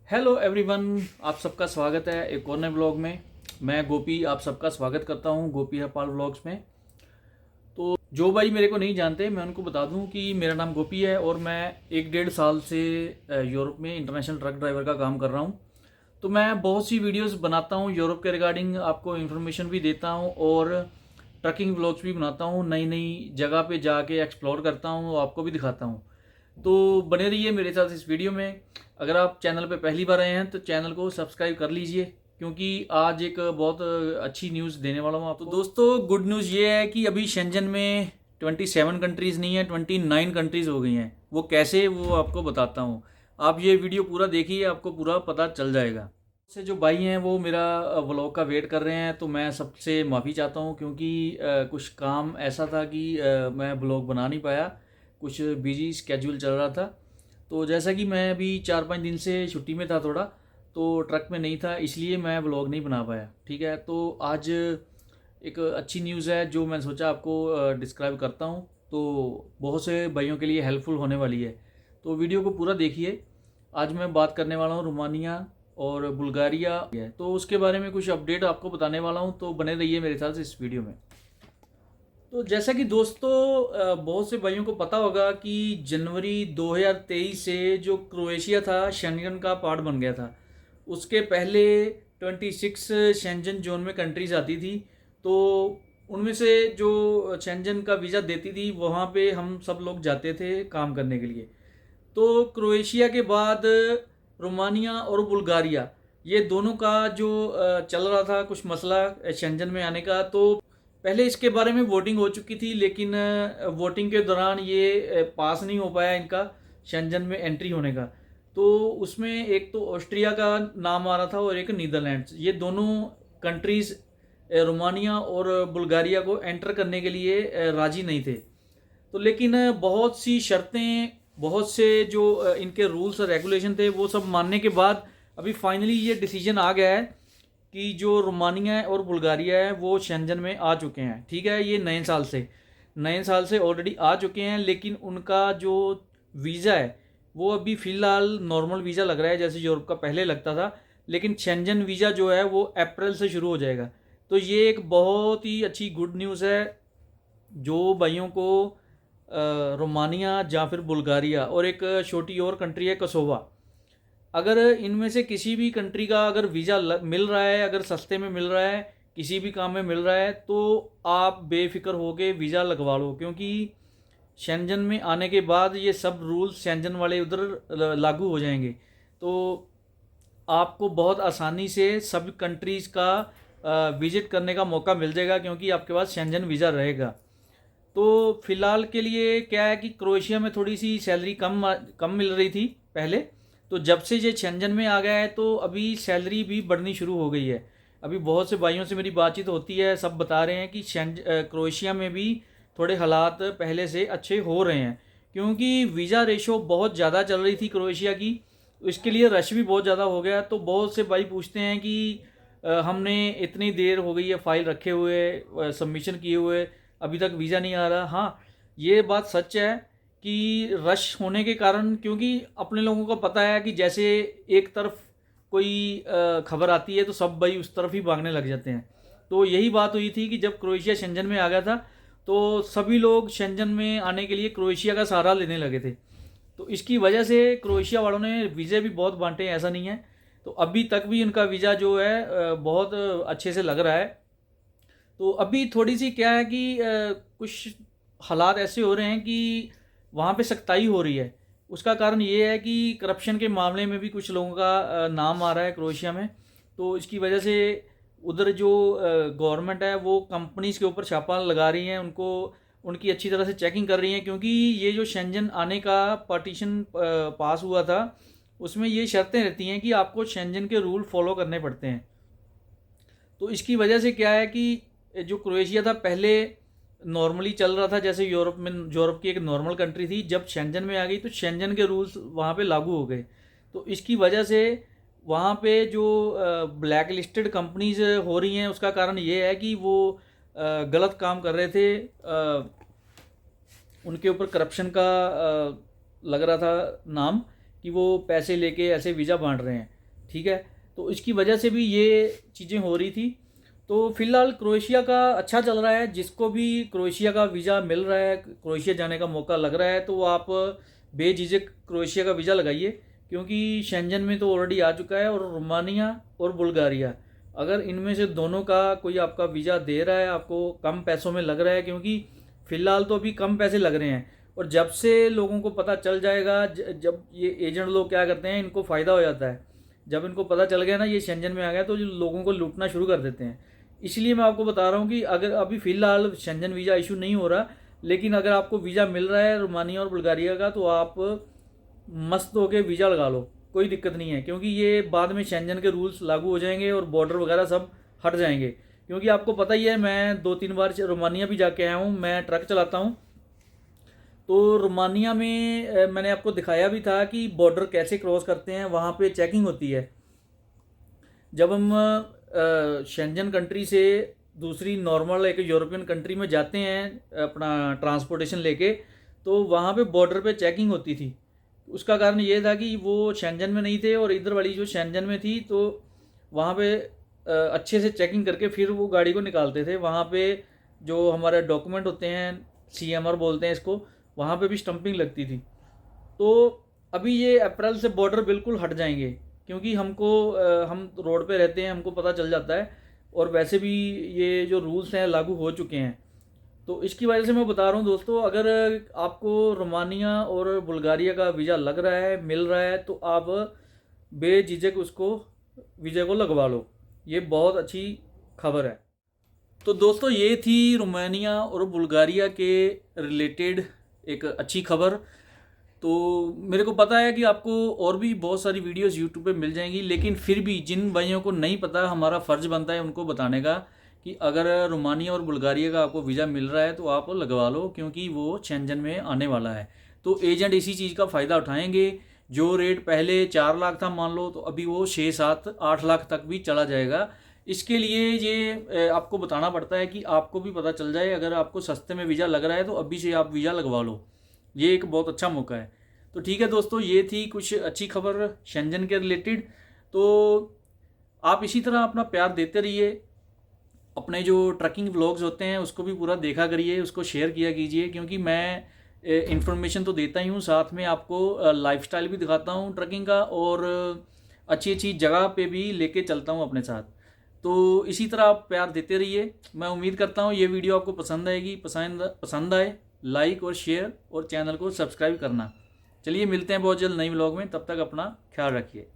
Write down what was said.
Hello everyone, आप सबका स्वागत है एक और नए ब्लॉग में। मैं गोपी आप सबका स्वागत करता हूं गोपी हरपाल ब्लॉग्स में। तो जो भाई मेरे को नहीं जानते, मैं उनको बता दूं कि मेरा नाम गोपी है और मैं 1-1.5 साल से यूरोप में इंटरनेशनल ट्रक ड्राइवर का काम कर रहा हूं। तो मैं बहुत सी वीडियोस बनाता हूं यूरोप के रिगार्डिंग, आपको इन्फॉर्मेशन भी देता हूं और ट्रकिंग व्लॉग्स भी बनाता हूं। नई नई जगह पे जाके एक्सप्लोर करता हूं, आपको भी दिखाता हूं। तो बने रहिए मेरे साथ इस वीडियो में। अगर आप चैनल पे पहली बार आए हैं तो चैनल को सब्सक्राइब कर लीजिए, क्योंकि आज एक बहुत अच्छी न्यूज़ देने वाला हूँ आपको। तो दोस्तों, गुड न्यूज़ ये है कि अभी शेंजन में 27 कंट्रीज़ नहीं है, 29 कंट्रीज़ हो गई हैं। वो कैसे, वो आपको बताता हूँ। आप ये वीडियो पूरा देखिए, आपको पूरा पता चल जाएगा। से जो भाई हैं वो मेरा व्लॉग का वेट कर रहे हैं, तो मैं सबसे माफ़ी चाहता हूँ, क्योंकि कुछ काम ऐसा था कि मैं व्लॉग बना नहीं पाया, कुछ बिजी स्केड्यूल चल रहा था। तो जैसा कि मैं अभी 4-5 दिन से छुट्टी में था थोड़ा, तो ट्रक में नहीं था, इसलिए मैं व्लॉग नहीं बना पाया। ठीक है, तो आज एक अच्छी न्यूज़ है जो मैं सोचा आपको डिस्क्राइब करता हूँ, तो बहुत से भाइयों के लिए हेल्पफुल होने वाली है। तो वीडियो को पूरा देखिए। आज मैं बात करने वाला हूँ रोमानिया और बुल्गारिया है, तो उसके बारे में कुछ अपडेट आपको बताने वाला हूँ, तो बने रहिए मेरे साथ इस वीडियो में। तो जैसा कि दोस्तों, बहुत से भाइयों को पता होगा कि जनवरी 2023 से जो क्रोएशिया था शेंगन का पार्ट बन गया था। उसके पहले 26 शेंजन जोन में कंट्रीज आती थी, तो उनमें से जो शेंजन का वीज़ा देती थी वहाँ पे हम सब लोग जाते थे काम करने के लिए। तो क्रोएशिया के बाद रोमानिया और बुल्गारिया, ये दोनों का जो चल रहा था कुछ मसला शेंजन में आने का। तो पहले इसके बारे में वोटिंग हो चुकी थी, लेकिन वोटिंग के दौरान ये पास नहीं हो पाया इनका शेंजन में एंट्री होने का। तो उसमें एक तो ऑस्ट्रिया का नाम आ रहा था और एक नीदरलैंड्स, ये दोनों कंट्रीज़ रोमानिया और बुल्गारिया को एंटर करने के लिए राज़ी नहीं थे। तो लेकिन बहुत सी शर्तें, बहुत से जो इनके रूल्स और रेगुलेशन थे, वो सब मानने के बाद अभी फाइनली ये डिसीजन आ गया है कि जो रोमानिया है और बुल्गारिया है वो शेंजन में आ चुके हैं। ठीक है, ये नए साल से ऑलरेडी आ चुके हैं, लेकिन उनका जो वीज़ा है वो अभी फ़िलहाल नॉर्मल वीज़ा लग रहा है, जैसे यूरोप का पहले लगता था। लेकिन शेंजन वीज़ा जो है वो अप्रैल से शुरू हो जाएगा। तो ये एक बहुत ही अच्छी गुड न्यूज़ है जो भाइयों को रोमानिया या फिर बुल्गारिया, और एक छोटी और कंट्री है कोसोवा, अगर इनमें से किसी भी कंट्री का अगर वीज़ा मिल रहा है, अगर सस्ते में मिल रहा है, किसी भी काम में मिल रहा है, तो आप बेफिक्र होके वीज़ा लगवा लो, क्योंकि शेंजन में आने के बाद ये सब रूल्स शेंजन वाले उधर लागू हो जाएंगे। तो आपको बहुत आसानी से सब कंट्रीज़ का विज़िट करने का मौका मिल जाएगा, क्योंकि आपके पास शेंजन वीज़ा रहेगा। तो फिलहाल के लिए क्या है कि क्रोएशिया में थोड़ी सी सैलरी कम कम मिल रही थी पहले, तो जब से ये शेंजन में आ गया है तो अभी सैलरी भी बढ़नी शुरू हो गई है। अभी बहुत से भाइयों से मेरी बातचीत होती है, सब बता रहे हैं कि क्रोएशिया में भी थोड़े हालात पहले से अच्छे हो रहे हैं, क्योंकि वीज़ा रेशो बहुत ज़्यादा चल रही थी क्रोएशिया की, इसके लिए रश भी बहुत ज़्यादा हो गया। तो बहुत से भाई पूछते हैं कि हमने इतनी देर हो गई है फाइल रखे हुए, सबमिशन किए हुए, अभी तक वीज़ा नहीं आ रहा। हाँ, ये बात सच है कि रश होने के कारण, क्योंकि अपने लोगों को पता है कि जैसे एक तरफ कोई खबर आती है तो सब भाई उस तरफ ही भागने लग जाते हैं। तो यही बात हुई थी कि जब क्रोएशिया शेंजन में आ गया था तो सभी लोग शेंजन में आने के लिए क्रोएशिया का सहारा लेने लगे थे। तो इसकी वजह से क्रोएशिया वालों ने वीज़े भी बहुत बांटे, ऐसा नहीं है। तो अभी तक भी उनका वीज़ा जो है बहुत अच्छे से लग रहा है। तो अभी थोड़ी सी क्या है कि कुछ हालात ऐसे हो रहे हैं कि वहाँ पे सख्ताई हो रही है। उसका कारण ये है कि करप्शन के मामले में भी कुछ लोगों का नाम आ रहा है क्रोएशिया में। तो इसकी वजह से उधर जो गवर्नमेंट है वो कंपनीज़ के ऊपर छापा लगा रही है, उनको उनकी अच्छी तरह से चेकिंग कर रही है, क्योंकि ये जो शेंजन आने का पार्टीशन पास हुआ था उसमें ये शर्तें रहती हैं कि आपको शेंजन के रूल फॉलो करने पड़ते हैं। तो इसकी वजह से क्या है कि जो क्रोएशिया था पहले नॉर्मली चल रहा था, जैसे यूरोप की एक नॉर्मल कंट्री थी, जब शेंजन में आ गई तो शेंजन के रूल्स वहाँ पे लागू हो गए। तो इसकी वजह से वहाँ पे जो ब्लैक लिस्टेड कंपनीज हो रही हैं, उसका कारण ये है कि वो गलत काम कर रहे थे, उनके ऊपर करप्शन का लग रहा था नाम, कि वो पैसे लेके ऐसे वीज़ा बांट रहे हैं। ठीक है। तो इसकी वजह से भी ये चीज़ें हो रही थी। तो फिलहाल क्रोएशिया का अच्छा चल रहा है। जिसको भी क्रोएशिया का वीज़ा मिल रहा है, क्रोएशिया जाने का मौका लग रहा है, तो वो आप बेझिझक क्रोएशिया का वीज़ा लगाइए, क्योंकि शेंजन में तो ऑलरेडी आ चुका है। और रोमानिया और बुल्गारिया, अगर इनमें से दोनों का कोई आपका वीज़ा दे रहा है, आपको कम पैसों में लग रहा है, क्योंकि फ़िलहाल तो अभी कम पैसे लग रहे हैं। और जब से लोगों को पता चल जाएगा, जब ये एजेंट लोग क्या करते हैं, इनको फ़ायदा हो जाता है। जब इनको पता चल गया ना ये शेंजन में आ गया, तो जो लोगों को लूटना शुरू कर देते हैं। इसलिए मैं आपको बता रहा हूँ कि अगर अभी फ़िलहाल शेंजन वीज़ा इशू नहीं हो रहा, लेकिन अगर आपको वीज़ा मिल रहा है रोमानिया और बुल्गारिया का, तो आप मस्त होकर वीज़ा लगा लो, कोई दिक्कत नहीं है। क्योंकि ये बाद में शेंजन के रूल्स लागू हो जाएंगे और बॉर्डर वगैरह सब हट जाएंगे। क्योंकि आपको पता ही है, मैं 2-3 बार रोमानिया भी जाके आया हूँ, मैं ट्रक चलाता हूँ। तो रोमानिया में मैंने आपको दिखाया भी था कि बॉर्डर कैसे क्रॉस करते हैं। वहाँ पे चेकिंग होती है। जब हम शेंजन कंट्री से दूसरी नॉर्मल एक यूरोपियन कंट्री में जाते हैं अपना ट्रांसपोर्टेशन लेके, तो वहाँ पे बॉर्डर पे चेकिंग होती थी। उसका कारण ये था कि वो शेंजन में नहीं थे और इधर वाली जो शेंजन में थी, तो वहाँ पे अच्छे से चेकिंग करके फिर वो गाड़ी को निकालते थे। वहाँ पे जो हमारे डॉक्यूमेंट होते हैं, CMR बोलते हैं इसको, वहाँ पे भी स्टंपिंग लगती थी। तो अभी ये अप्रैल से बॉर्डर बिल्कुल हट जाएंगे, क्योंकि हम रोड पे रहते हैं, हमको पता चल जाता है। और वैसे भी ये जो रूल्स हैं लागू हो चुके हैं। तो इसकी वजह से मैं बता रहा हूँ दोस्तों, अगर आपको रोमानिया और बुल्गारिया का वीज़ा लग रहा है, मिल रहा है, तो आप बेझिझक उसको वीज़ा को लगवा लो। ये बहुत अच्छी खबर है। तो दोस्तों ये थी रोमानिया और बुल्गारिया के रिलेटेड एक अच्छी खबर। तो मेरे को पता है कि आपको और भी बहुत सारी वीडियोस यूट्यूब पे मिल जाएंगी, लेकिन फिर भी जिन भाइयों को नहीं पता, हमारा फ़र्ज़ बनता है उनको बताने का कि अगर रोमानिया और बुल्गारिया का आपको वीज़ा मिल रहा है तो आप लगवा लो, क्योंकि वो शेंजन में आने वाला है। तो एजेंट इसी चीज़ का फ़ायदा उठाएंगे। जो रेट पहले 4 लाख था मान लो, तो अभी वो 6-7-8 लाख तक भी चला जाएगा। इसके लिए ये आपको बताना पड़ता है कि आपको भी पता चल जाए। अगर आपको सस्ते में वीज़ा लग रहा है तो अभी से आप वीज़ा लगवा लो, ये एक बहुत अच्छा मौका है। तो ठीक है दोस्तों, ये थी कुछ अच्छी खबर शेंजन के रिलेटेड। तो आप इसी तरह अपना प्यार देते रहिए। अपने जो ट्रकिंग व्लॉग्स होते हैं उसको भी पूरा देखा करिए, उसको शेयर किया कीजिए, क्योंकि मैं इन्फॉर्मेशन तो देता ही हूँ, साथ में आपको लाइफस्टाइल भी दिखाता हूँ ट्रकिंग का, और अच्छी अच्छी जगह पे भी लेके चलता हूँ अपने साथ। तो इसी तरह आप प्यार देते रहिए। मैं उम्मीद करता हूँ ये वीडियो आपको पसंद आएगी। पसंद आए लाइक और शेयर और चैनल को सब्सक्राइब करना। चलिए मिलते हैं बहुत जल्द नई व्लॉग में, तब तक अपना ख्याल रखिए।